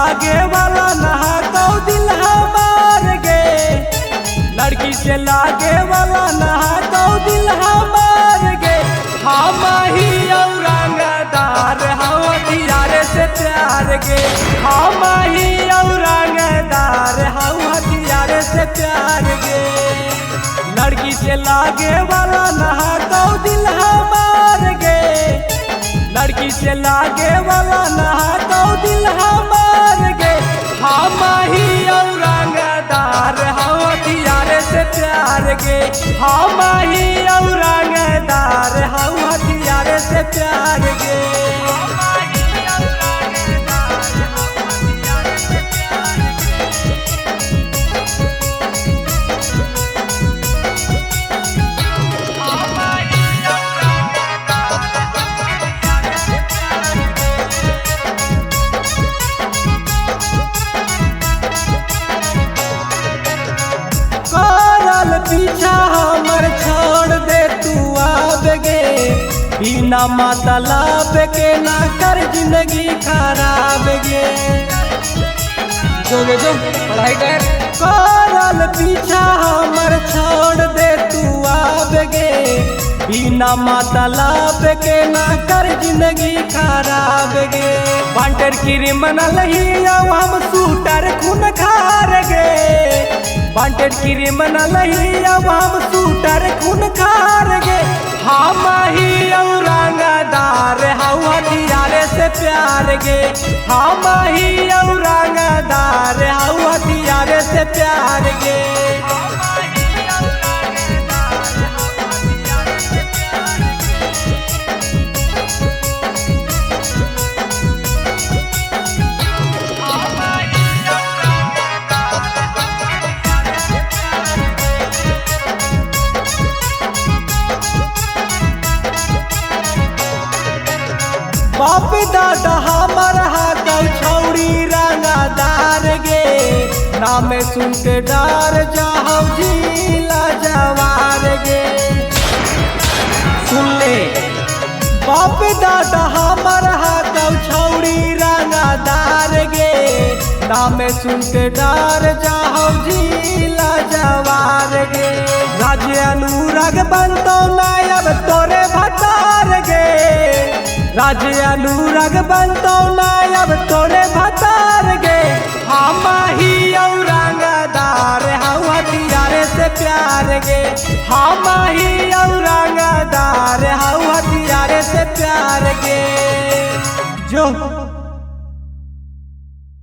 लागे वाला नहा तो दिल हमार गे। लड़की से लागे वाला नहा तो दिल हमार गे। हम ही औरंगदार हम हथियार से प्यार गे। हम ही औरंगदार हम हथियार से प्यार गे। लड़की से लागे वाला नहा तो दिल हमार गे। लड़की से लागे वाला नहा तो दिल हमार गे। हम ही औरंगदार हम हथियार से प्यार गे। हम ही औरंगदार हम हथियार से प्यार गे। पीछा हमर छोड़ दे तू आब गे। बिना मतलब के ना कर जिंदगी खराब गे। जो पढ़ाई कर करल पीछा हमर छोड़ दे तू आब गे। बिना मतलब के ना कर जिंदगी खराब गे। वांटेड क्रिमिनल ही हम शूटर खून खार गे। वांटेड क्रिमिनल ही हम शूटर खून खार गे। हम ही औरंगदार हम हथियार से प्यार गे। हम ही औरंगदार हम हथियार से प्यार गे। बाप दादा हमर हाथ छौड़ी रंगदार गे। नाम सुनते डर जाओ जिला जवार गे। सुन ले बाप दादा हमर हाथ छौड़ी रंगदार गे। नाम सुनते डर जाओ जिला जवार गे। राज्य अनुराग बनतो नायब तोरे भतार गे। राज्य अनुराग बनतो नायब तोरे भतार गे। हम ही